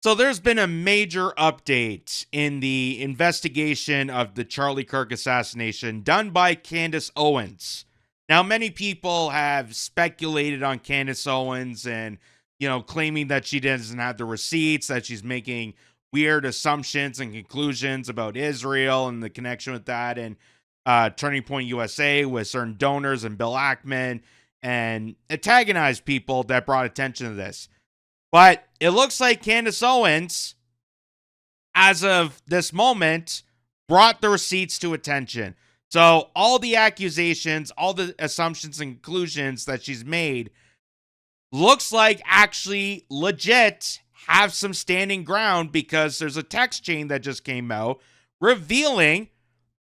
So there's been a major update in the investigation of the Charlie Kirk assassination done by Candace Owens. Now, many people have speculated on Candace Owens and, claiming that she doesn't have the receipts, that she's making weird assumptions and conclusions about Israel and the connection with that, and Turning Point USA with certain donors and Bill Ackman, and antagonized people that brought attention to this. But it looks like Candace Owens, as of this moment, brought the receipts to attention. So all the accusations, all the assumptions and conclusions that she's made looks like actually legit have some standing ground, because there's a text chain that just came out revealing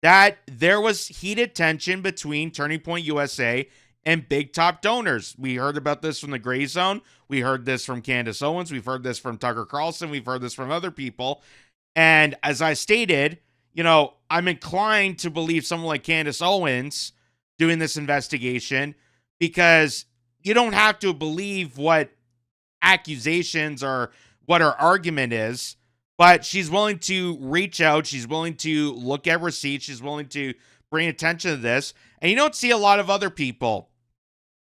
that there was heated tension between Turning Point USA and big top donors. We heard about this from the Gray Zone. We heard this from Candace Owens. We've heard this from Tucker Carlson. We've heard this from other people. And as I stated, I'm inclined to believe someone like Candace Owens doing this investigation, because you don't have to believe what accusations or what her argument is, but she's willing to reach out. She's willing to look at receipts. She's willing to bring attention to this. And you don't see a lot of other people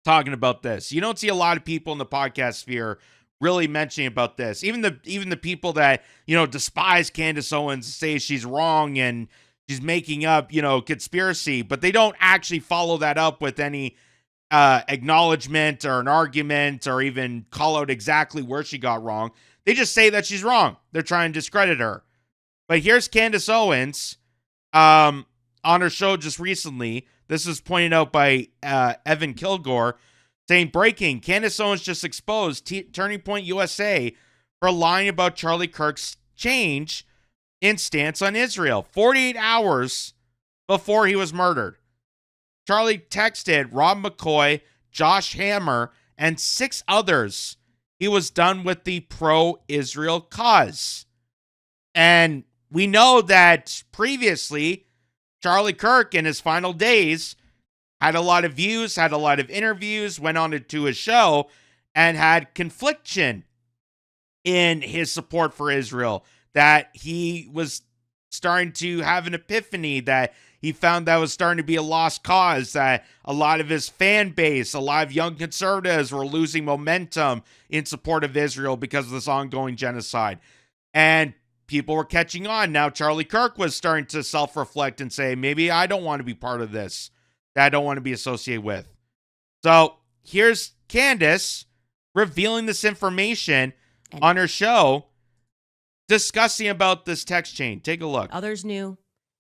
talking about this. You don't see a lot of people in the podcast sphere really mentioning about this. Even the people that, despise Candace Owens, say she's wrong and she's making up, conspiracy, but they don't actually follow that up with any acknowledgement or an argument, or even call out exactly where she got wrong. They just say that she's wrong. They're trying to discredit her. But here's Candace Owens on her show just recently. This was pointed out by Evan Kilgore, saying, breaking, Candace Owens just exposed Turning Point USA for lying about Charlie Kirk's change in stance on Israel 48 hours before he was murdered. Charlie texted Rob McCoy, Josh Hammer, and 6 others he was done with the pro-Israel cause. And we know that previously, Charlie Kirk in his final days had a lot of views, had a lot of interviews, went on to his show, and had confliction in his support for Israel, that he was starting to have an epiphany, that he found that was starting to be a lost cause, that a lot of his fan base, a lot of young conservatives were losing momentum in support of Israel because of this ongoing genocide. And people were catching on. Now Charlie Kirk was starting to self-reflect and say, maybe I don't want to be part of this, that I don't want to be associated with. So here's Candace revealing this information on her show, discussing about this text chain. Take a look. Others knew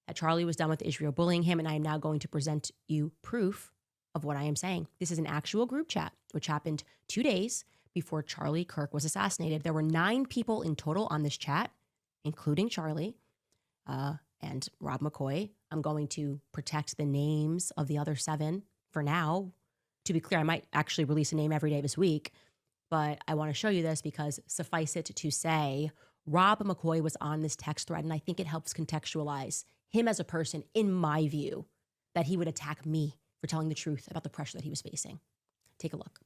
that Charlie was done with Israel bullying him, and I am now going to present you proof of what I am saying. This is an actual group chat, which happened 2 days before Charlie Kirk was assassinated. There were 9 people in total on this chat, including Charlie and Rob McCoy. I'm going to protect the names of the other 7 for now. To be clear, I might actually release a name every day this week, but I want to show you this because suffice it to say, Rob McCoy was on this text thread, and I think it helps contextualize him as a person, in my view, that he would attack me for telling the truth about the pressure that he was facing. Take a look.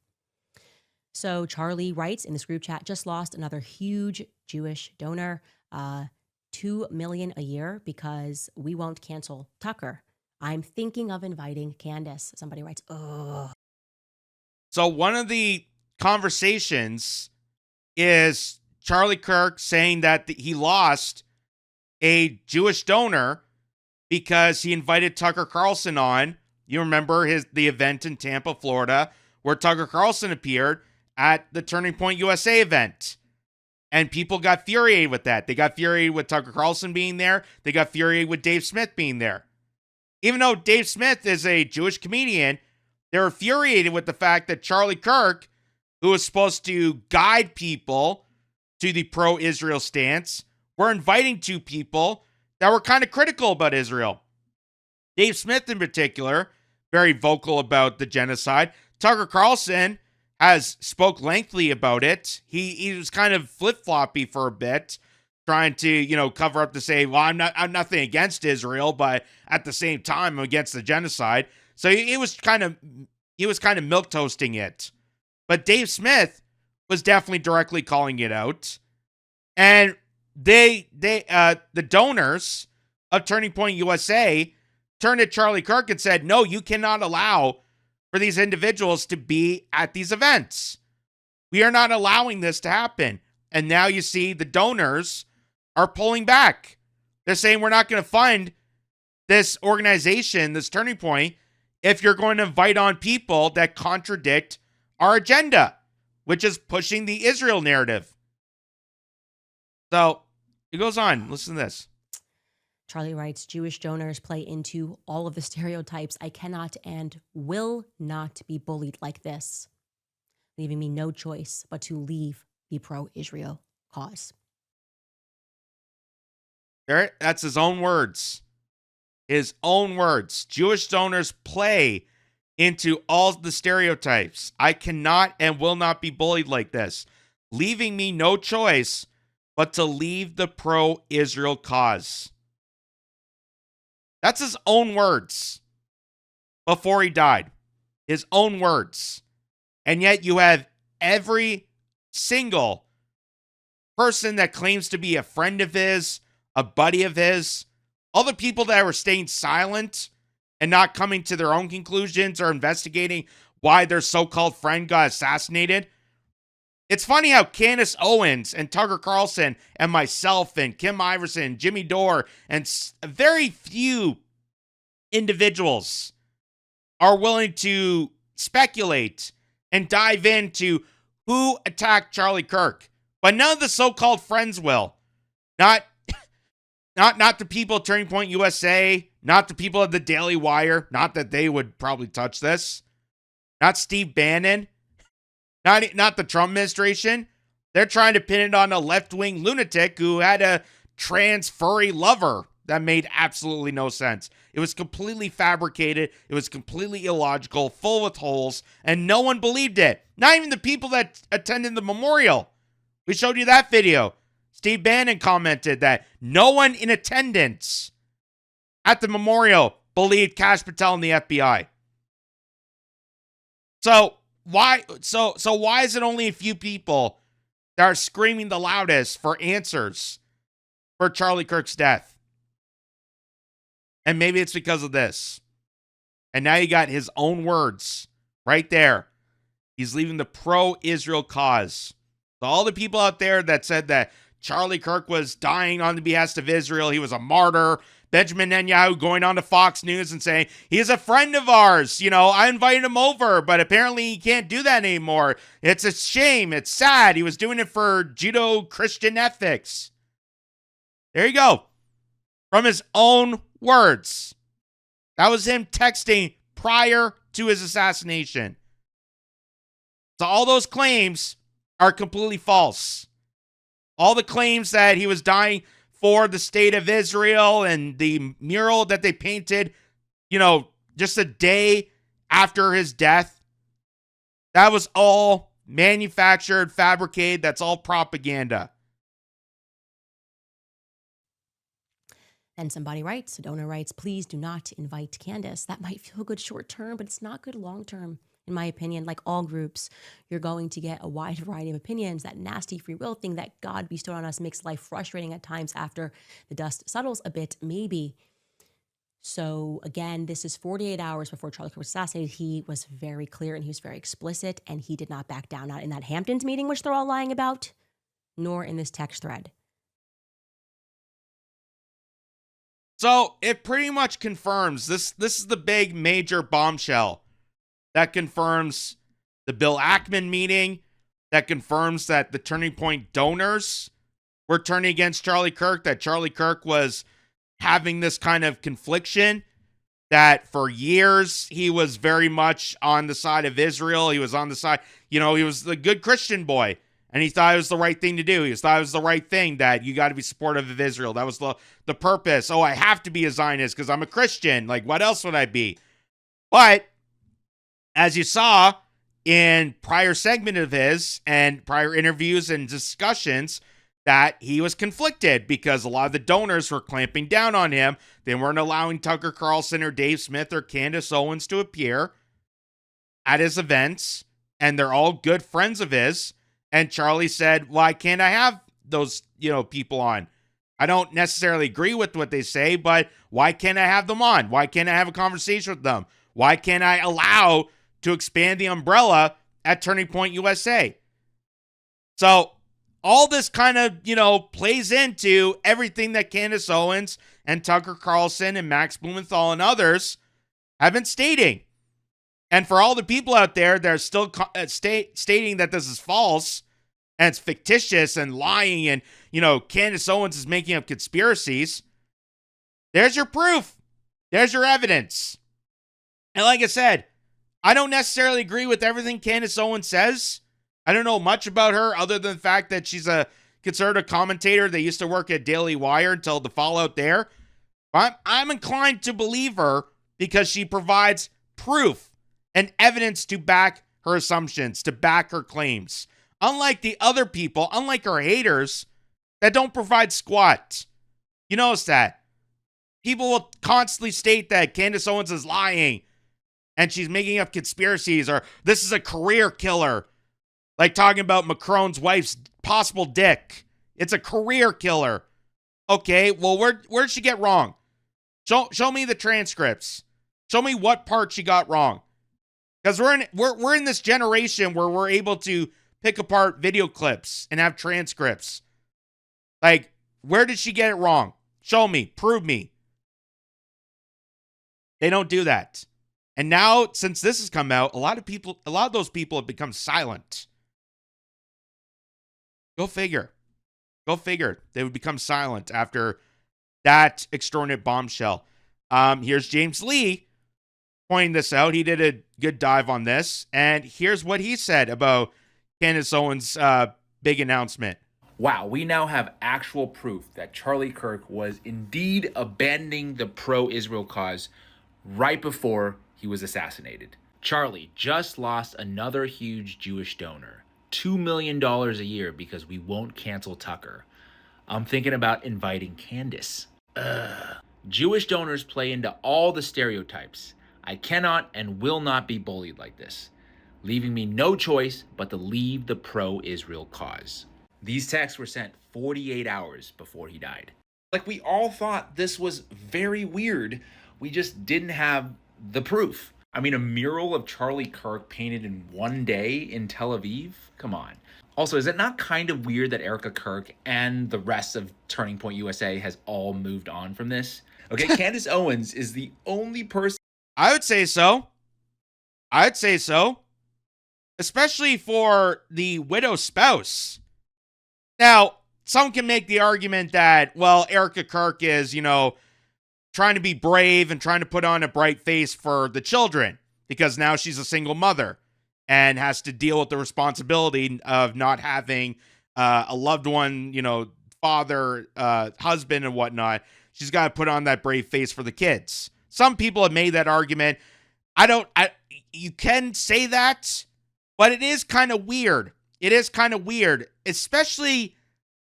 So Charlie writes in this group chat, just lost another huge Jewish donor, $2 million a year, because we won't cancel Tucker. I'm thinking of inviting Candace. Somebody writes, oh. So one of the conversations is Charlie Kirk saying that he lost a Jewish donor because he invited Tucker Carlson on. You remember the event in Tampa, Florida, where Tucker Carlson appeared at the Turning Point USA event. And people got infuriated with that. They got infuriated with Tucker Carlson being there. They got infuriated with Dave Smith being there. Even though Dave Smith is a Jewish comedian, they're infuriated with the fact that Charlie Kirk, who was supposed to guide people to the pro-Israel stance, were inviting 2 people that were kind of critical about Israel. Dave Smith in particular, very vocal about the genocide. Tucker Carlson has spoke lengthily about it. He was kind of flip-floppy for a bit, trying to, cover up to say, well, I'm nothing against Israel, but at the same time, I'm against the genocide. So he was kind of milquetoasting it. But Dave Smith was definitely directly calling it out. And the donors of Turning Point USA turned to Charlie Kirk and said, no, you cannot allow for these individuals to be at these events. We are not allowing this to happen. And now you see the donors are pulling back. They're saying we're not going to fund this organization, this Turning Point, if you're going to invite on people that contradict our agenda, which is pushing the Israel narrative. So it goes on. Listen to this. Charlie writes, Jewish donors play into all of the stereotypes. I cannot and will not be bullied like this, leaving me no choice but to leave the pro-Israel cause. There, that's his own words. His own words. Jewish donors play into all the stereotypes. I cannot and will not be bullied like this, leaving me no choice but to leave the pro-Israel cause. That's his own words before he died. His own words. And yet you have every single person that claims to be a friend of his, a buddy of his, all the people that were staying silent and not coming to their own conclusions or investigating why their so-called friend got assassinated. It's funny how Candace Owens and Tucker Carlson and myself and Kim Iverson, Jimmy Dore, and very few individuals are willing to speculate and dive into who attacked Charlie Kirk. But none of the so-called friends will. Not the people at Turning Point USA, not the people at the Daily Wire, not that they would probably touch this. Not Steve Bannon. Not the Trump administration. They're trying to pin it on a left-wing lunatic who had a trans furry lover. That made absolutely no sense. It was completely fabricated. It was completely illogical, full with holes, and no one believed it. Not even the people that attended the memorial. We showed you that video. Steve Bannon commented that no one in attendance at the memorial believed Kash Patel and the FBI. So why is it only a few people that are screaming the loudest for answers for Charlie Kirk's death? And maybe it's because of this. And now you got his own words right there. He's leaving the pro-Israel cause. So all the people out there that said that Charlie Kirk was dying on the behest of Israel, he was a martyr, Benjamin Netanyahu going on to Fox News and saying, he's a friend of ours. You know, I invited him over, but apparently he can't do that anymore. It's a shame. It's sad. He was doing it for Judeo-Christian ethics. There you go. From his own words. That was him texting prior to his assassination. So all those claims are completely false. All the claims that he was dying for the state of Israel and the mural that they painted, you know, just a day after his death, that was all manufactured, fabricated. That's all propaganda. And somebody writes, a donor writes, please do not invite Candace. That might feel good short term, but it's not good long term. In my opinion, like all groups, you're going to get a wide variety of opinions. That nasty free will thing that God bestowed on us makes life frustrating at times after the dust settles a bit, maybe. So again, this is 48 hours before Charlie Kirk was assassinated. He was very clear and he was very explicit, and he did not back down, not in that Hamptons meeting, which they're all lying about, nor in this text thread. So it pretty much confirms this is the big major bombshell that confirms the Bill Ackman meeting, that confirms that the Turning Point donors were turning against Charlie Kirk, that Charlie Kirk was having this kind of confliction, that for years he was very much on the side of Israel. He was on the side, you know, he was the good Christian boy. And he thought it was the right thing to do. He thought it was the right thing, that you got to be supportive of Israel. That was the purpose. Oh, I have to be a Zionist because I'm a Christian. Like, what else would I be? But as you saw in prior segment of his and prior interviews and discussions, that he was conflicted because a lot of the donors were clamping down on him. They weren't allowing Tucker Carlson or Dave Smith or Candace Owens to appear at his events. And they're all good friends of his. And Charlie said, why can't I have those people on. I don't necessarily agree with what they say, but why can't I have them on? Why can't I have a conversation with them? Why can't I allow to expand the umbrella at Turning Point USA? So all this kind of, plays into everything that Candace Owens and Tucker Carlson and Max Blumenthal and others have been stating. And for all the people out there that are still stating that this is false and it's fictitious and lying and, Candace Owens is making up conspiracies, there's your proof. There's your evidence. And like I said, I don't necessarily agree with everything Candace Owens says. I don't know much about her other than the fact that she's a conservative commentator that used to work at Daily Wire until the fallout there. I'm inclined to believe her because she provides proof and evidence to back her assumptions, to back her claims. Unlike the other people, unlike her haters that don't provide squat. You notice that. People will constantly state that Candace Owens is lying and she's making up conspiracies, or this is a career killer. Like talking about Macron's wife's possible dick. It's a career killer. Okay, well, where'd she get wrong? Show me the transcripts. Show me what part she got wrong. Because we're in this generation where we're able to pick apart video clips and have transcripts. Like, where did she get it wrong? Show me. Prove me. They don't do that. And now, since this has come out, a lot of those people have become silent. Go figure. They would become silent after that extraordinary bombshell. Here's James Lee pointing this out. He did a good dive on this. And here's what he said about Candace Owens' big announcement. Wow, we now have actual proof that Charlie Kirk was indeed abandoning the pro-Israel cause right before he was assassinated. Charlie just lost another huge Jewish donor. $2 million a year because we won't cancel Tucker. I'm thinking about inviting Candace. Jewish donors play into all the stereotypes. I cannot and will not be bullied like this, leaving me no choice but to leave the pro-Israel cause. These texts were sent 48 hours before he died. Like, we all thought this was very weird. We just didn't have the proof. I mean, a mural of Charlie Kirk painted in one day in Tel Aviv? Come on. Also, is it not kind of weird that Erica Kirk and the rest of Turning Point USA has all moved on from this? Okay, Candace Owens is the only person. I would say so. Especially for the widow's spouse. Now, some can make the argument that, well, Erica Kirk is, trying to be brave and trying to put on a bright face for the children because now she's a single mother and has to deal with the responsibility of not having a loved one, father, husband and whatnot. She's got to put on that brave face for the kids. Some people have made that argument. You can say that, but it is kind of weird. Especially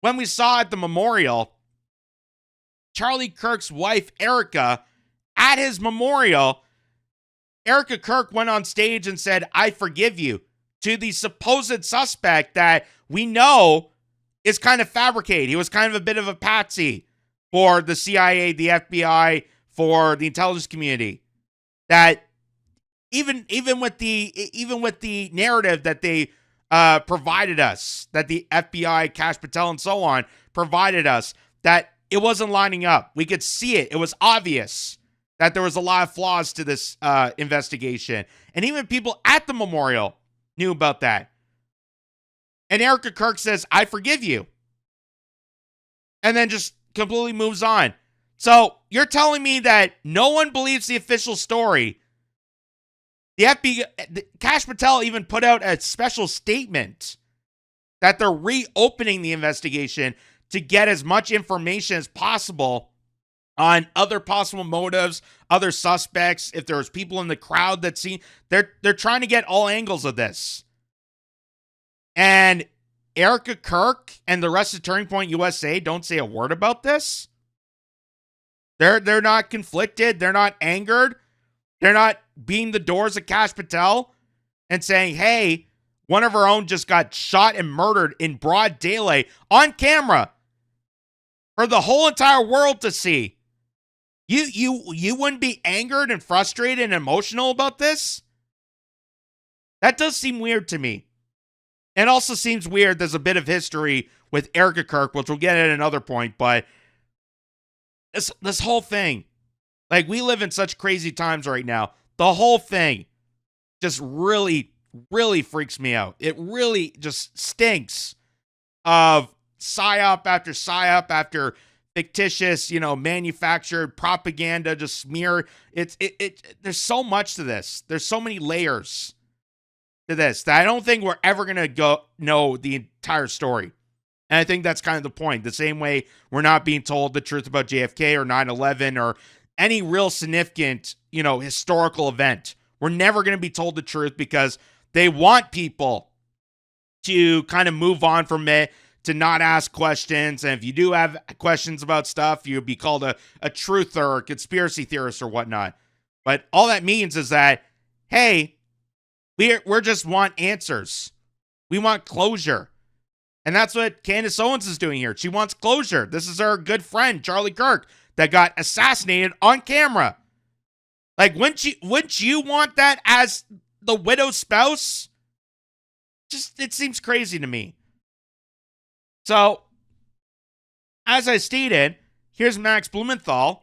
when we saw at the memorial, Charlie Kirk's wife, Erica, at his memorial, Erica Kirk went on stage and said, "I forgive you," to the supposed suspect that we know is kind of fabricated. He was kind of a bit of a patsy for the CIA, the FBI, for the intelligence community. That even with the narrative that they provided us, that the FBI, Kash Patel, and so on provided us, that it wasn't lining up. We could see it. It was obvious that there was a lot of flaws to this investigation. And even people at the memorial knew about that. And Erica Kirk says, "I forgive you." And then just completely moves on. So you're telling me that no one believes the official story. The FBI, Kash Patel even put out a special statement that they're reopening the investigation to get as much information as possible on other possible motives, other suspects, if there was people in the crowd that see. They're trying to get all angles of this. And Erica Kirk and the rest of Turning Point USA don't say a word about this. They're not conflicted. They're not angered. They're not beating the doors of Kash Patel and saying, "Hey, One of her own just got shot and murdered in broad daylight on camera for the whole entire world to see. You wouldn't be angered and frustrated and emotional about this? That does seem weird to me. It also seems weird there's a bit of history with Erica Kirk, which we'll get at another point, but this whole thing, like, we live in such crazy times right now. The whole thing just really, really freaks me out. It really just stinks of psyop after fictitious, manufactured propaganda, just smear. There's so much to this. There's so many layers to this that I don't think we're ever going to know the entire story. And I think that's kind of the point. The same way we're not being told the truth about JFK or 9/11 or any real significant, historical event. We're never going to be told the truth because they want people to kind of move on from it, to not ask questions. And if you do have questions about stuff, you'll be called a truther or a conspiracy theorist or whatnot. But all that means is that, hey, we're just want answers. We want closure. And that's what Candace Owens is doing here. She wants closure. This is her good friend, Charlie Kirk, that got assassinated on camera. Like, wouldn't you want that as the widow's spouse? Just, it seems crazy to me. So, as I stated, here's Max Blumenthal.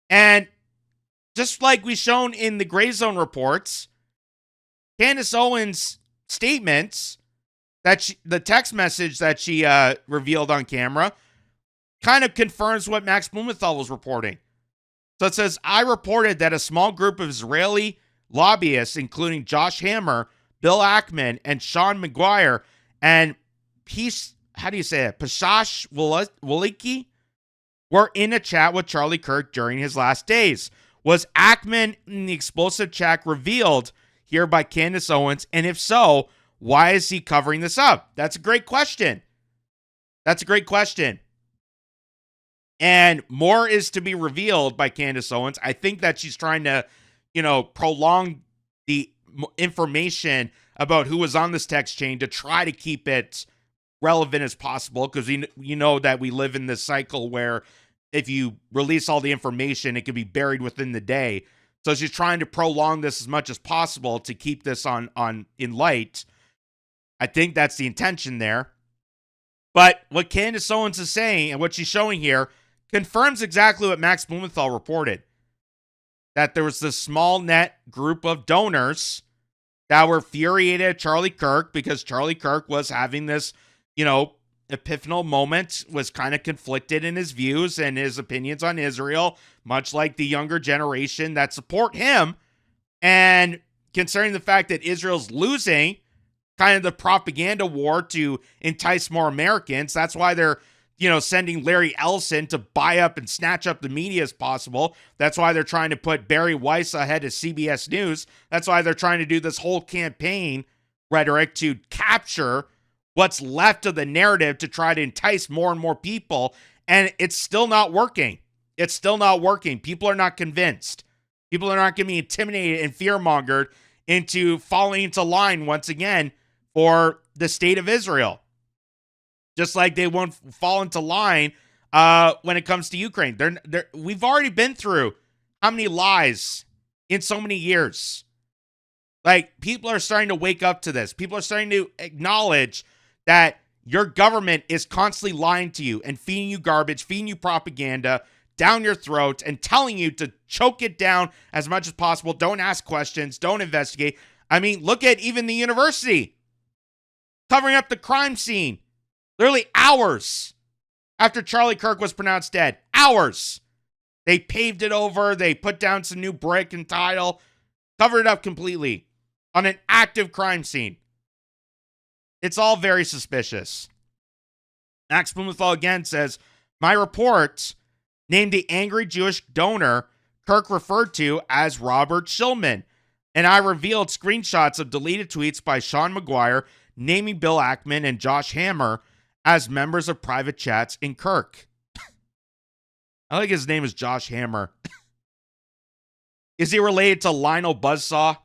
And just like we shown in the Gray Zone reports, Candace Owens' statements, the text message that she revealed on camera, kind of confirms what Max Blumenthal was reporting. So it says, I reported that a small group of Israeli lobbyists, including Josh Hammer, Bill Ackman, and Sean McGuire, and Pashash Waliki, were in a chat with Charlie Kirk during his last days. Was Ackman in the explosive chat revealed here by Candace Owens? And if so, why is he covering this up? That's a great question. And more is to be revealed by Candace Owens. I think that she's trying to, prolong the information about who was on this text chain to try to keep it relevant as possible, because you know that we live in this cycle where if you release all the information, it could be buried within the day. So she's trying to prolong this as much as possible to keep this on in light. I think that's the intention there. But what Candace Owens is saying and what she's showing here confirms exactly what Max Blumenthal reported. That there was this small net group of donors that were infuriated at Charlie Kirk because Charlie Kirk was having this, epiphanal moment, was kind of conflicted in his views and his opinions on Israel, much like the younger generation that support him. And concerning the fact that Israel's losing kind of the propaganda war to entice more Americans, that's why they're, sending Larry Ellison to buy up and snatch up the media as possible. That's why they're trying to put Barry Weiss ahead of CBS News. That's why they're trying to do this whole campaign rhetoric to capture what's left of the narrative to try to entice more and more people. And it's still not working. People are not convinced. People are not going to be intimidated and fear-mongered into falling into line once again for the state of Israel. Just like they won't fall into line when it comes to Ukraine. We've already been through how many lies in so many years. Like, people are starting to wake up to this. People are starting to acknowledge that your government is constantly lying to you and feeding you garbage, feeding you propaganda down your throat and telling you to choke it down as much as possible. Don't ask questions. Don't investigate. I mean, look at even the university covering up the crime scene. Literally hours after Charlie Kirk was pronounced dead. Hours. They paved it over. They put down some new brick and tile. Covered it up completely on an active crime scene. It's all very suspicious. Max Blumenthal again says, my report named the angry Jewish donor Kirk referred to as Robert Shillman, and I revealed screenshots of deleted tweets by Sean McGuire naming Bill Ackman and Josh Hammer as members of private chats in Kirk. I think his name is Josh Hammer. Is he related to Lionel Buzzsaw?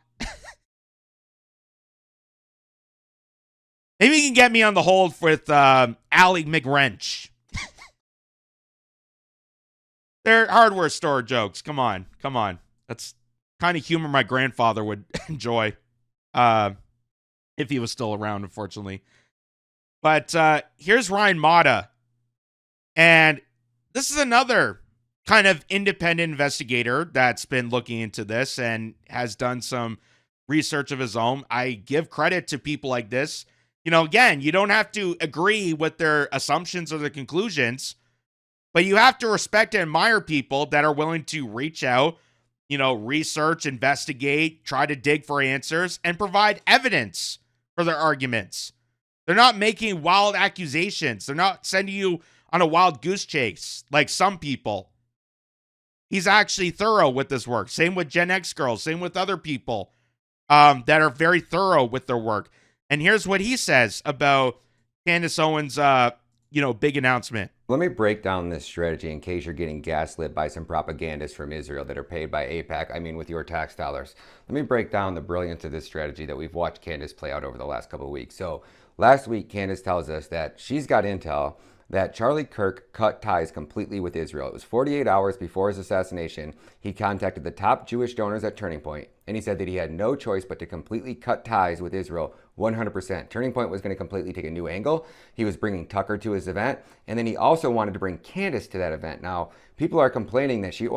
Maybe you can get me on the hold with Allie McWrench. They're hardware store jokes. Come on. That's kind of humor my grandfather would enjoy if he was still around, unfortunately. But here's Ryan Mata. And this is another kind of independent investigator that's been looking into this and has done some research of his own. I give credit to people like this. Again, you don't have to agree with their assumptions or their conclusions, but you have to respect and admire people that are willing to reach out, research, investigate, try to dig for answers, and provide evidence for their arguments. They're not making wild accusations. They're not sending you on a wild goose chase like some people. He's actually thorough with this work. Same with Gen X girls. Same with other people that are very thorough with their work. And here's what he says about Candace Owens' big announcement. Let me break down this strategy in case you're getting gaslit by some propagandists from Israel that are paid by AIPAC, with your tax dollars. Let me break down the brilliance of this strategy that we've watched Candace play out over the last couple of weeks. So last week, Candace tells us that she's got intel that Charlie Kirk cut ties completely with Israel. It was 48 hours before his assassination. He contacted the top Jewish donors at Turning Point, and he said that he had no choice but to completely cut ties with Israel 100%. Turning Point was going to completely take a new angle. He was bringing Tucker to his event, and then he also wanted to bring Candace to that event. Now, people are complaining that she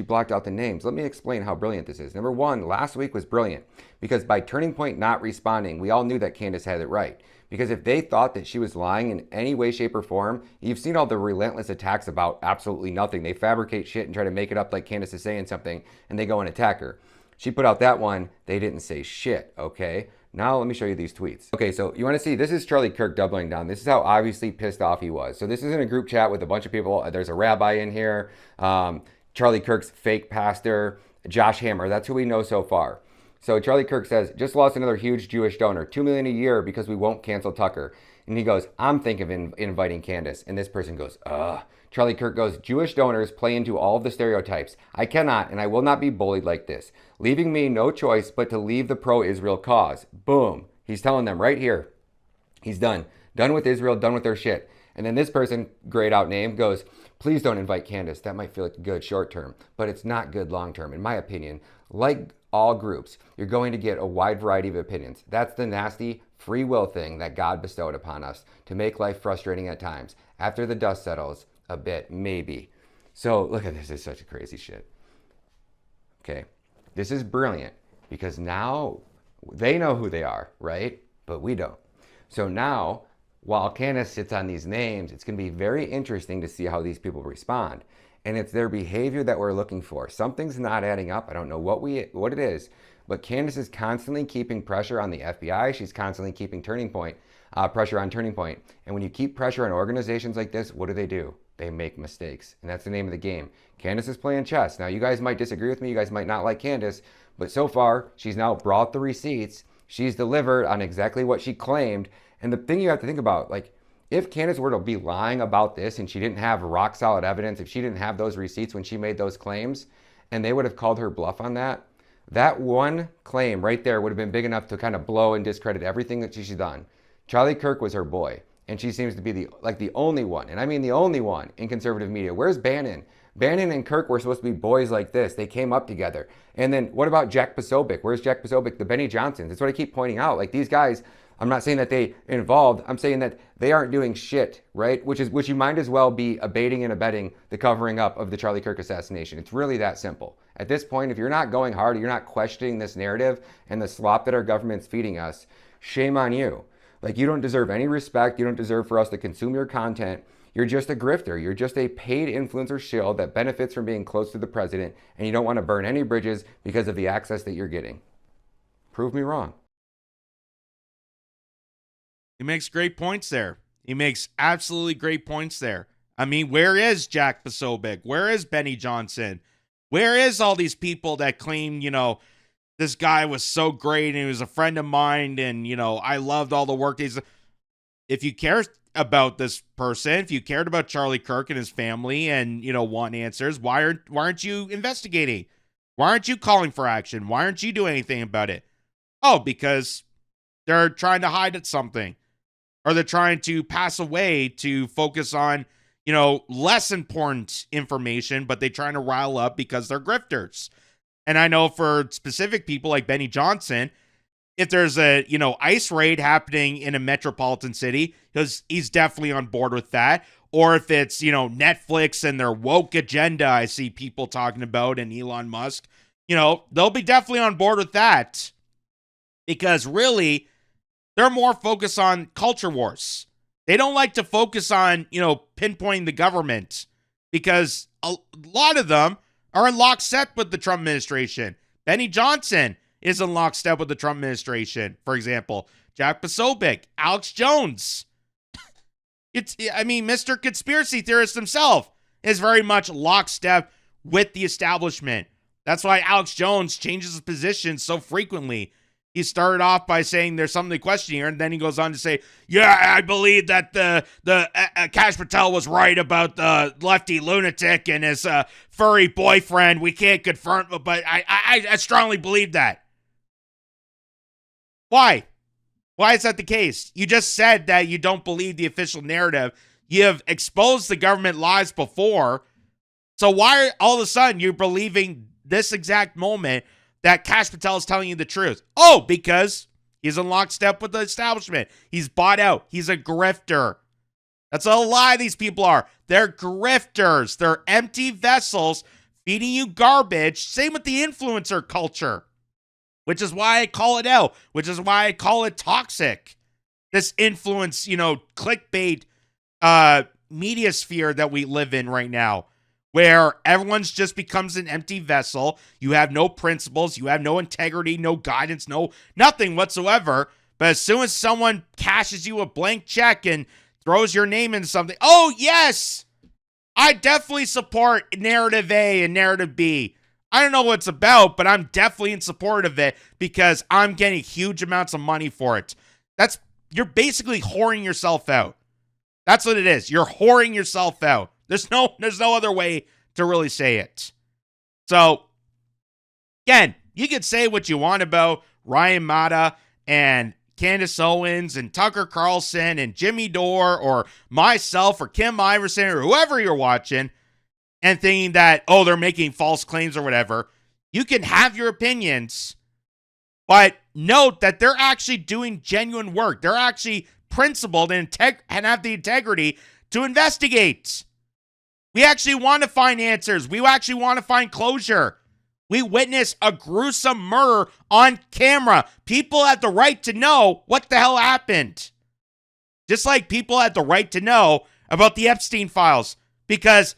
blocked out the names. Let me explain how brilliant this is. Number one, last week was brilliant because by Turning Point not responding, we all knew that Candace had it right. Because if they thought that she was lying in any way, shape, or form, you've seen all the relentless attacks about absolutely nothing. They fabricate shit and try to make it up like Candace is saying something, and they go and attack her. She put out that one, they didn't say shit, okay? Now let me show you these tweets. Okay, so you want to see, this is Charlie Kirk doubling down. This is how obviously pissed off he was. So this is in a group chat with a bunch of people. There's a rabbi in here, Charlie Kirk's fake pastor, Josh Hammer. That's who we know so far. So Charlie Kirk says, just lost another huge Jewish donor, $2 million a year because we won't cancel Tucker. And he goes, I'm thinking of inviting Candace. And this person goes, ugh. Charlie Kirk goes, Jewish donors play into all of the stereotypes. I cannot and I will not be bullied like this, leaving me no choice but to leave the pro-Israel cause. Boom. He's telling them right here. He's done. Done with Israel, done with their shit. And then this person, grayed out name, goes, please don't invite Candace. That might feel like good short term, but it's not good long term, in my opinion. Like all groups, you're going to get a wide variety of opinions. That's the nasty free will thing that God bestowed upon us to make life frustrating at times. After the dust settles a bit, maybe. So look at this. This is such a crazy shit. Okay. This is brilliant because now they know who they are, right? But we don't. So now, while Candace sits on these names, it's going to be very interesting to see how these people respond. And it's their behavior that we're looking for. Something's not adding up. I don't know what it is, but Candace is constantly keeping pressure on the FBI. She's constantly keeping pressure on Turning Point. And when you keep pressure on organizations like this, what do? They make mistakes. And that's the name of the game. Candace is playing chess. Now, you guys might disagree with me. You guys might not like Candace. But so far, she's now brought the receipts. She's delivered on exactly what she claimed. And the thing you have to think about, like, if Candace were to be lying about this and she didn't have rock solid evidence, if she didn't have those receipts when she made those claims, and they would have called her bluff on that, that one claim right there would have been big enough to kind of blow and discredit everything that she's done. Charlie Kirk was her boy, and she seems to be the only one, and I mean the only one in conservative media. Where's Bannon? Bannon and Kirk were supposed to be boys like this. They came up together. And then what about Jack Posobiec? Where's Jack Posobiec? The Benny Johnsons. That's what I keep pointing out. Like, these guys, I'm not saying that they involved. I'm saying that they aren't doing shit, right? Which you might as well be abating and abetting the covering up of the Charlie Kirk assassination. It's really that simple. At this point, if you're not going hard, you're not questioning this narrative and the slop that our government's feeding us, shame on you. Like, you don't deserve any respect. You don't deserve for us to consume your content. You're just a grifter. You're just a paid influencer shill that benefits from being close to the president, and you don't want to burn any bridges because of the access that you're getting. Prove me wrong. He makes great points there. He makes absolutely great points there. I mean, where is Jack Posobiec? Where is Benny Johnson? Where is all these people that claim, this guy was so great and he was a friend of mine and, I loved all the work he's... If you care about this person, if you cared about Charlie Kirk and his family and, want answers, why aren't you investigating? Why aren't you calling for action? Why aren't you doing anything about it? Oh, because they're trying to hide something. or they're trying to pass away to focus on, less important information, but they're trying to rile up because they're grifters. And I know for specific people like Benny Johnson, if there's a, ICE raid happening in a metropolitan city, because he's definitely on board with that. Or if it's, Netflix and their woke agenda, I see people talking about, and Elon Musk, they'll be definitely on board with that. Because really, they're more focused on culture wars. They don't like to focus on, pinpointing the government, because a lot of them are in lockstep with the Trump administration. Benny Johnson is in lockstep with the Trump administration, for example. Jack Posobiec, Alex Jones. Mr. Conspiracy Theorist himself is very much lockstep with the establishment. That's why Alex Jones changes his position so frequently. He started off by saying there's something to question here, and then he goes on to say, yeah, I believe that the Kash Patel was right about the lefty lunatic and his furry boyfriend. We can't confirm, but I strongly believe that. Why? Why is that the case? You just said that you don't believe the official narrative. You have exposed the government lies before. So why all of a sudden you're believing this exact moment that Kash Patel is telling you the truth? Oh, because he's in lockstep with the establishment. He's bought out. He's a grifter. That's a lie these people are. They're grifters. They're empty vessels feeding you garbage. Same with the influencer culture, which is why I call it out, which is why I call it toxic. This influence, clickbait media sphere that we live in right now, where everyone's just becomes an empty vessel. You have no principles. You have no integrity, no guidance, nothing whatsoever. But as soon as someone cashes you a blank check and throws your name in something, oh, yes, I definitely support narrative A and narrative B. I don't know what it's about, but I'm definitely in support of it because I'm getting huge amounts of money for it. You're basically whoring yourself out. That's what it is. You're whoring yourself out. There's no other way to really say it. So, again, you can say what you want about Ryan Mata and Candace Owens and Tucker Carlson and Jimmy Dore or myself or Kim Iverson or whoever you're watching and thinking that, oh, they're making false claims or whatever. You can have your opinions, but note that they're actually doing genuine work. They're actually principled and have the integrity to investigate. We actually want to find answers. We actually want to find closure. We witnessed a gruesome murder on camera. People had the right to know what the hell happened. Just like people had the right to know about the Epstein files, because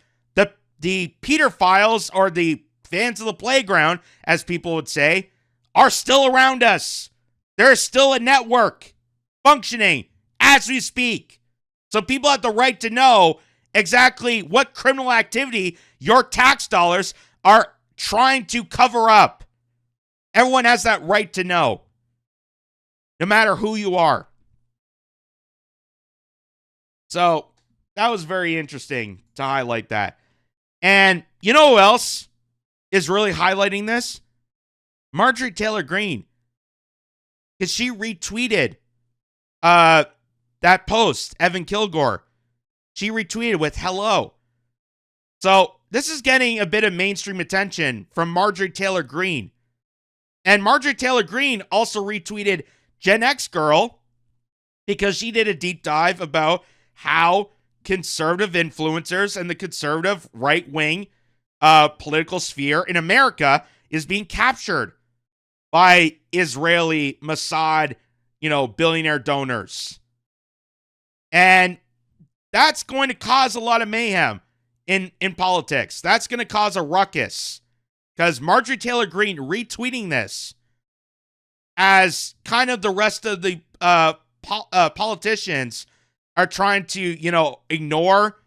the Peter files, or the fans of the playground, as people would say, are still around us. There is still a network functioning as we speak. So people have the right to know exactly what criminal activity your tax dollars are trying to cover up. Everyone has that right to know, no matter who you are. So that was very interesting to highlight that. And you know who else is really highlighting this? Marjorie Taylor Greene. Because she retweeted that post, Evan Kilgore. She retweeted with hello. So this is getting a bit of mainstream attention from Marjorie Taylor Greene. And Marjorie Taylor Greene also retweeted Gen X Girl because she did a deep dive about how conservative influencers and the conservative right-wing political sphere in America is being captured by Israeli Mossad, billionaire donors. And that's going to cause a lot of mayhem in politics. That's going to cause a ruckus because Marjorie Taylor Greene retweeting this, as kind of the rest of the politicians are trying to, ignore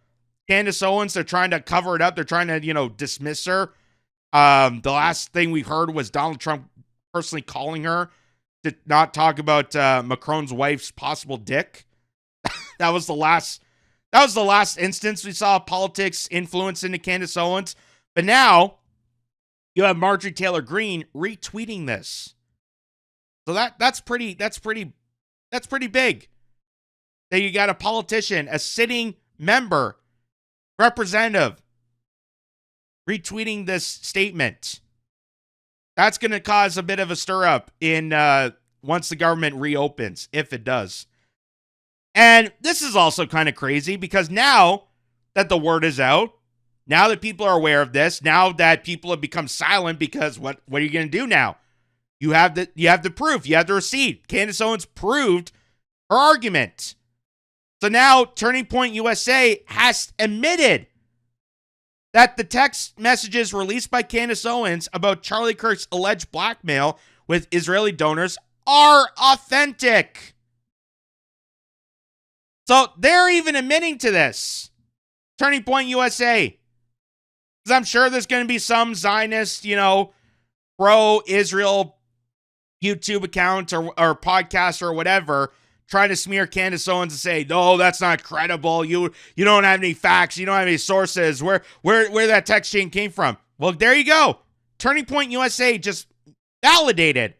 Candace Owens. They're trying to cover it up. They're trying to, dismiss her. The last thing we heard was Donald Trump personally calling her to not talk about Macron's wife's possible dick. That was the last instance we saw politics influence into Candace Owens. But now you have Marjorie Taylor Greene retweeting this. So that's pretty big. that you got a politician, a sitting member, representative, retweeting this statement. That's going to cause a bit of a stir up in once the government reopens, if it does. And this is also kind of crazy because now that the word is out, now that people are aware of this, now that people have become silent because what are you going to do now? You have the proof, you have the receipt. Candace Owens proved her argument. So now Turning Point USA has admitted that the text messages released by Candace Owens about Charlie Kirk's alleged blackmail with Israeli donors are authentic. So they're even admitting to this. Turning Point USA. Because I'm sure there's going to be some Zionist, pro-Israel YouTube account or podcast or whatever trying to smear Candace Owens and say, no, that's not credible. You don't have any facts. You don't have any sources. Where that text chain came from. Well, there you go. Turning Point USA just validated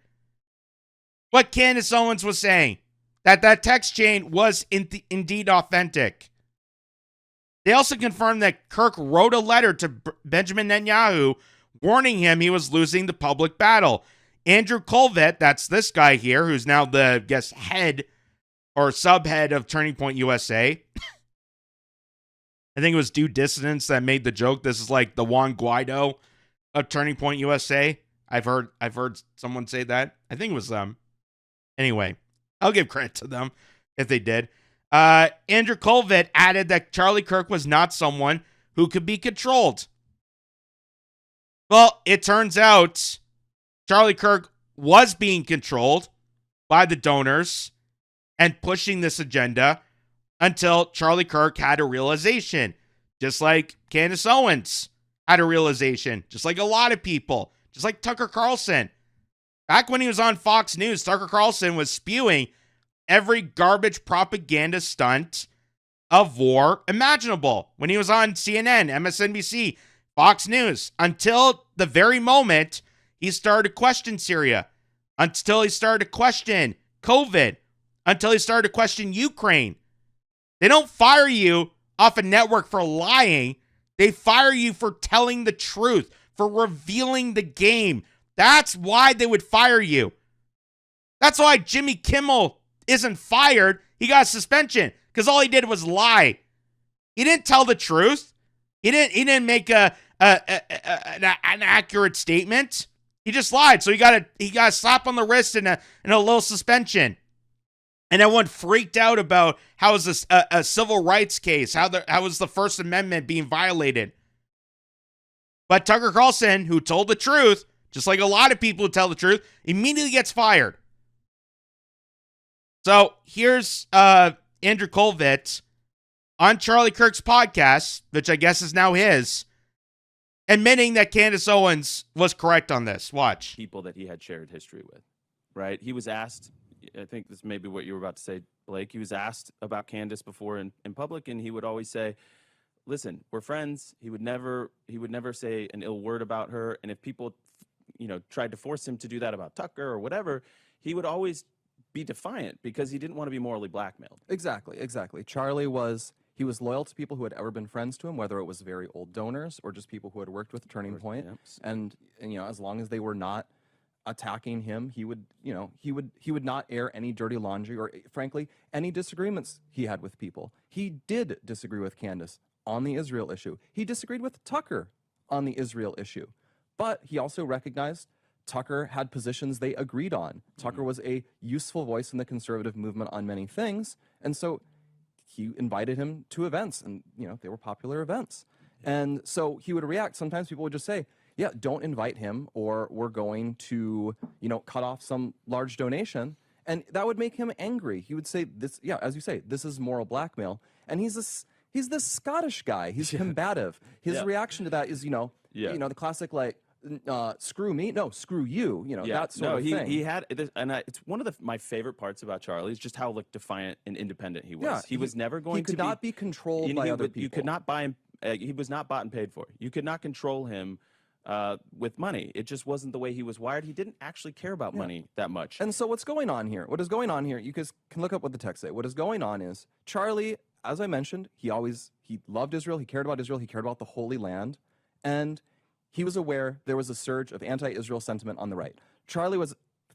what Candace Owens was saying. That text chain was indeed authentic. They also confirmed that Kirk wrote a letter to Benjamin Netanyahu warning him he was losing the public battle. Andrew Colvett, that's this guy here, who's now the, head or subhead of Turning Point USA. I think it was Due Dissidence that made the joke. This is like the Juan Guaido of Turning Point USA. I've heard someone say that. I think it was them. Anyway, I'll give credit to them if they did. Andrew Colvett added that Charlie Kirk was not someone who could be controlled. Well, it turns out Charlie Kirk was being controlled by the donors and pushing this agenda until Charlie Kirk had a realization, just like Candace Owens had a realization, just like a lot of people, just like Tucker Carlson. Back when he was on Fox News, Tucker Carlson was spewing every garbage propaganda stunt of war imaginable when he was on CNN, MSNBC, Fox News, until the very moment he started to question Syria, until he started to question COVID, until he started to question Ukraine. They don't fire you off a network for lying. They fire you for telling the truth, for revealing the game. That's why they would fire you. That's why Jimmy Kimmel isn't fired. He got a suspension because all he did was lie. He didn't tell the truth. He didn't make an accurate statement. He just lied. So he got a slap on the wrist and a little suspension. And everyone freaked out about how is this a civil rights case? How was the First Amendment being violated? But Tucker Carlson, who told the truth, just like a lot of people who tell the truth, immediately gets fired. So here's Andrew Colvett on Charlie Kirk's podcast, which I guess is now his, admitting that Candace Owens was correct on this. Watch. People that he had shared history with, right? He was asked, I think this may be what you were about to say, Blake. He was asked about Candace before in public, and he would always say, listen, we're friends. He would never say an ill word about her. And if people, tried to force him to do that about Tucker or whatever, he would always be defiant because he didn't want to be morally blackmailed. Exactly. Charlie was loyal to people who had ever been friends to him, whether it was very old donors or just people who had worked with Turning Point. Yep. And as long as they were not attacking him, he would not air any dirty laundry or, frankly, any disagreements he had with people. He did disagree with Candace on the Israel issue. He disagreed with Tucker on the Israel issue. But he also recognized Tucker had positions they agreed on. Tucker was a useful voice in the conservative movement on many things. And so he invited him to events, and, they were popular events. And so he would react. Sometimes people would just say, yeah, don't invite him, or we're going to, cut off some large donation. And that would make him angry. He would say this, yeah, as you say, this is moral blackmail. And he's this Scottish guy. He's combative. His reaction to that is, the classic, like, screw me, no, screw you, that sort of thing. He had this, and it's one of my favorite parts about Charlie is just how defiant and independent he was. Yeah, he was never going to be. He could not be controlled by other people. You could not buy him. He was not bought and paid for. You could not control him with money. It just wasn't the way he was wired. He didn't actually care about money that much. And so what's going on here? What is going on here? You guys can look up what the text say. What is going on is Charlie, as I mentioned, he loved Israel. He cared about Israel. He cared about the Holy Land. And he was aware there was a surge of anti-Israel sentiment on the right. Charlie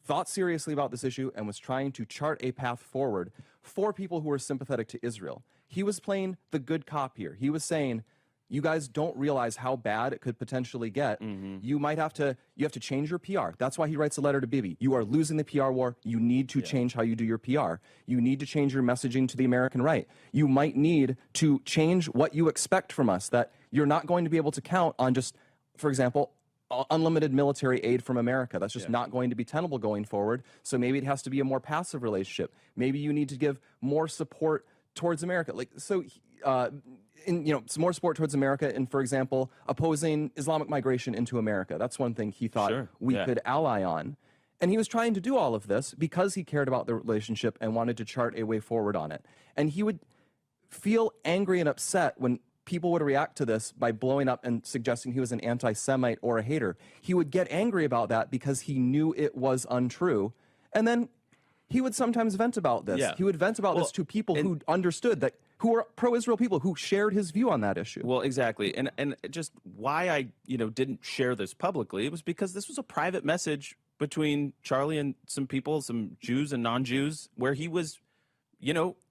thought seriously about this issue and was trying to chart a path forward for people who were sympathetic to Israel. He was playing the good cop here. He was saying, you guys don't realize how bad it could potentially get. You have to change your PR. That's why he writes a letter to Bibi. You are losing the PR war. You need to change how you do your PR. You need to change your messaging to the American right. You might need to change what you expect from us, that you're not going to be able to count on just, for example, unlimited military aid from America. That's just not going to be tenable going forward. So maybe it has to be a more passive relationship. Maybe you need to give more support towards America. Some more support towards America in, for example, opposing Islamic migration into America. That's one thing he thought we could ally on. And he was trying to do all of this because he cared about the relationship and wanted to chart a way forward on it. And he would feel angry and upset when people would react to this by blowing up and suggesting he was an anti-Semite or a hater. He would get angry about that because he knew it was untrue. And then he would sometimes vent about this. He would vent about this to people who understood that, who were pro-Israel people who shared his view on that issue. Well, exactly. And just why I, didn't share this publicly, it was because this was a private message between Charlie and some people, some Jews and non-Jews, where he was,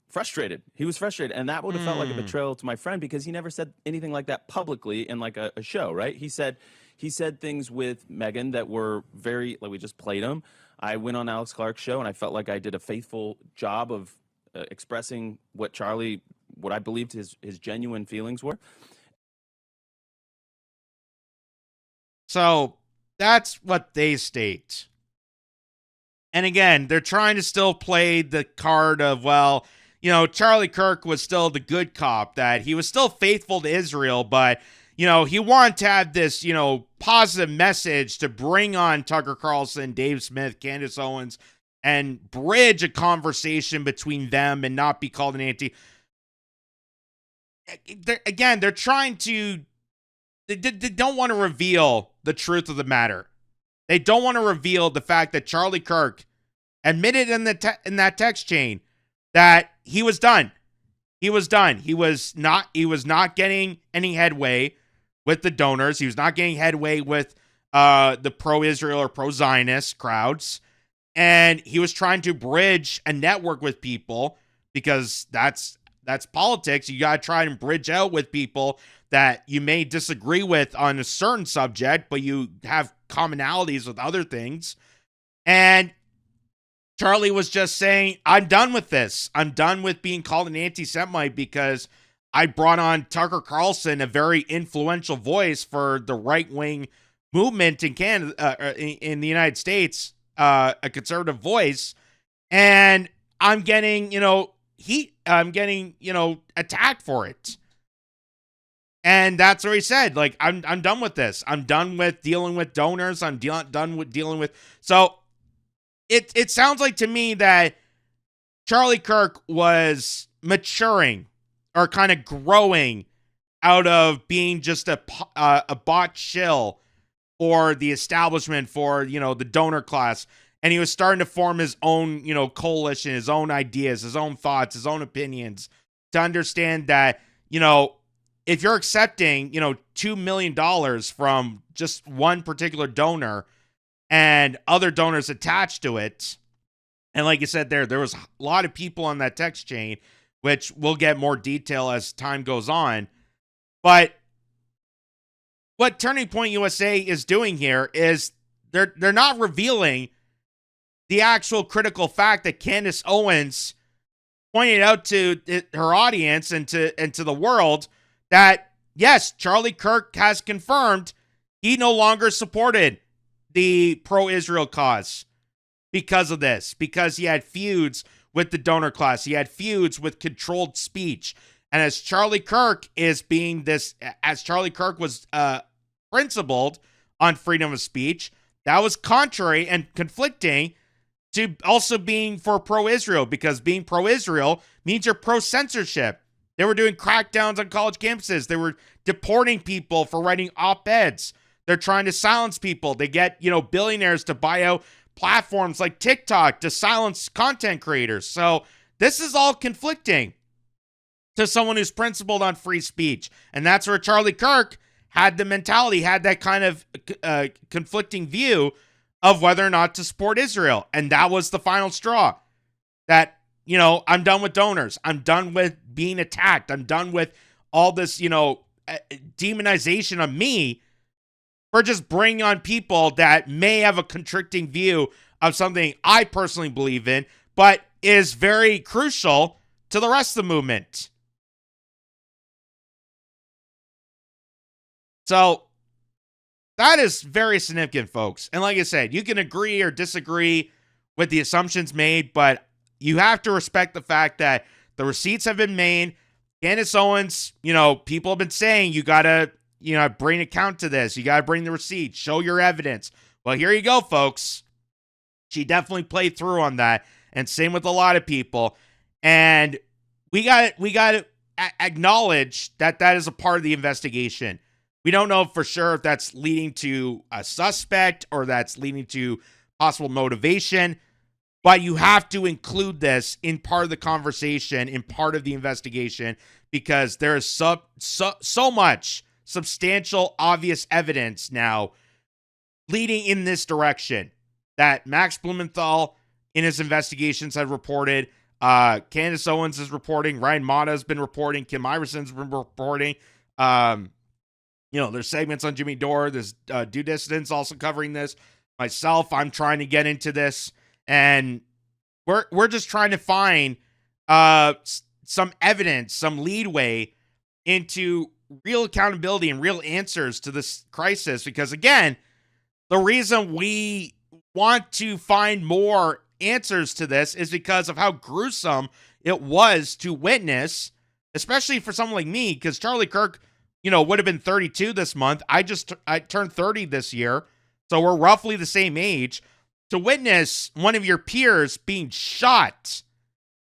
frustrated. He was frustrated. And that would have felt like a betrayal to my friend because he never said anything like that publicly in like a show, right? He said things with Meghan that were very, like we just played them. I went on Alex Clark's show and I felt like I did a faithful job of expressing what I believed his genuine feelings were. So that's what they state. And again, they're trying to still play the card of, well, Charlie Kirk was still the good cop, that he was still faithful to Israel, but, he wanted to have this, positive message to bring on Tucker Carlson, Dave Smith, Candace Owens, and bridge a conversation between them and not be called an anti. They're trying to, they don't want to reveal the truth of the matter. They don't want to reveal the fact that Charlie Kirk admitted in that text chain that he was done. He was done. He was not getting any headway with the donors. He was not getting headway with the pro-Israel or pro-Zionist crowds. And he was trying to bridge a network with people, because that's politics. You got to try and bridge out with people that you may disagree with on a certain subject, but you have commonalities with other things. And Charlie was just saying, I'm done with this. I'm done with being called an anti-Semite because I brought on Tucker Carlson, a very influential voice for the right-wing movement in Canada, in the United States, a conservative voice, and I'm getting, heat. I'm getting, attacked for it. And that's what he said. Like, I'm done with this. I'm done with dealing with donors. I'm done with dealing with. So it sounds like to me that Charlie Kirk was maturing or kind of growing out of being just a bot shill for the establishment, for, the donor class. And he was starting to form his own, coalition, his own ideas, his own thoughts, his own opinions, to understand that, if you're accepting, $2 million from just one particular donor and other donors attached to it, and like you said there was a lot of people on that text chain, which we'll get more detail as time goes on. But what Turning Point USA is doing here is they're not revealing the actual critical fact that Candace Owens pointed out to her audience and to the world, that yes, Charlie Kirk has confirmed he no longer supported the pro-Israel cause because of this, because he had feuds with the donor class. He had feuds with controlled speech. And as Charlie Kirk was principled on freedom of speech, that was contrary and conflicting to also being for pro-Israel, because being pro-Israel means you're pro-censorship. They were doing crackdowns on college campuses. They were deporting people for writing op-eds. They're trying to silence people. They get, billionaires to buy out platforms like TikTok to silence content creators. So this is all conflicting to someone who's principled on free speech. And that's where Charlie Kirk had the mentality, had that kind of conflicting view of whether or not to support Israel. And that was the final straw. That, I'm done with donors. I'm done with being attacked. I'm done with all this, demonization of me for just bringing on people that may have a contradicting view of something I personally believe in, but is very crucial to the rest of the movement. So that is very significant, folks. And like I said, you can agree or disagree with the assumptions made, but you have to respect the fact that the receipts have been made. Candace Owens, people have been saying you got to, bring account to this. You got to bring the receipts, show your evidence. Well, here you go, folks. She definitely played through on that. And same with a lot of people. And we got to acknowledge that is a part of the investigation. We don't know for sure if that's leading to a suspect or that's leading to possible motivation, but you have to include this in part of the conversation, in part of the investigation, because there is so much substantial, obvious evidence now leading in this direction that Max Blumenthal in his investigations had reported, Candace Owens is reporting, Ryan Mata has been reporting, Kim Iverson's been reporting, there's segments on Jimmy Dore. There's Due Dissidents also covering this. Myself, I'm trying to get into this. And we're just trying to find some evidence, some leadway into real accountability and real answers to this crisis. Because, again, the reason we want to find more answers to this is because of how gruesome it was to witness, especially for someone like me, because Charlie Kirk would have been 32 this month. I turned 30 this year. So we're roughly the same age. To witness one of your peers being shot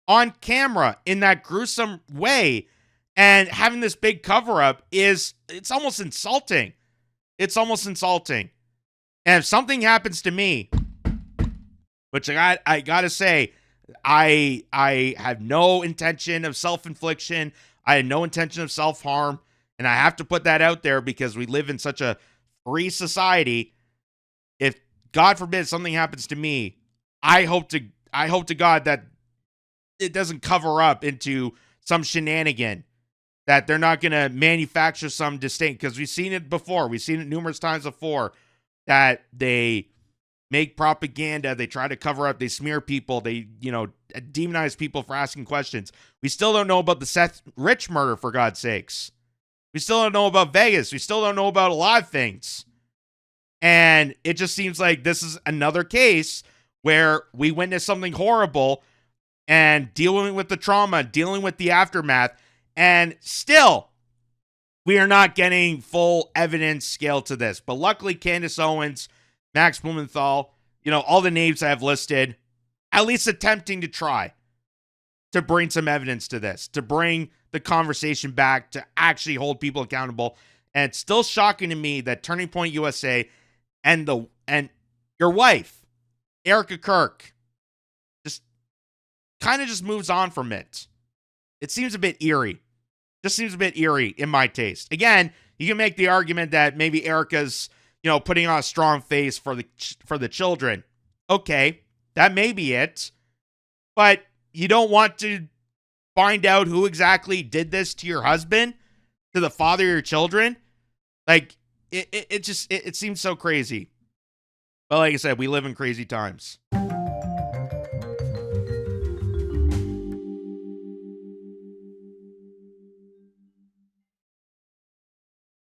on camera in that gruesome way and having this big cover-up it's almost insulting. It's almost insulting. And if something happens to me, which I gotta say, I have no intention of self-infliction. I had no intention of self-harm. And I have to put that out there because we live in such a free society. If God forbid something happens to me, I hope to God that it doesn't cover up into some shenanigan, that they're not going to manufacture some distinct, because we've seen it before. We've seen it numerous times before, that they make propaganda, they try to cover up, they smear people, they, demonize people for asking questions. We still don't know about the Seth Rich murder, for God's sakes. We still don't know about Vegas. We still don't know about a lot of things. And it just seems like this is another case where we witness something horrible and dealing with the trauma, dealing with the aftermath, and still we are not getting full evidence scale to this. But luckily, Candace Owens, Max Blumenthal, all the names I have listed, at least attempting to try to bring some evidence to this, to bring the conversation back, to actually hold people accountable. And it's still shocking to me that Turning Point USA and your wife, Erica Kirk, just moves on from it. It seems a bit eerie. Just seems a bit eerie in my taste. Again, you can make the argument that maybe Erica's, putting on a strong face for the children. Okay, that may be it. But you don't want to find out who exactly did this to your husband, to the father of your children. Like, it seems so crazy. But like I said, we live in crazy times.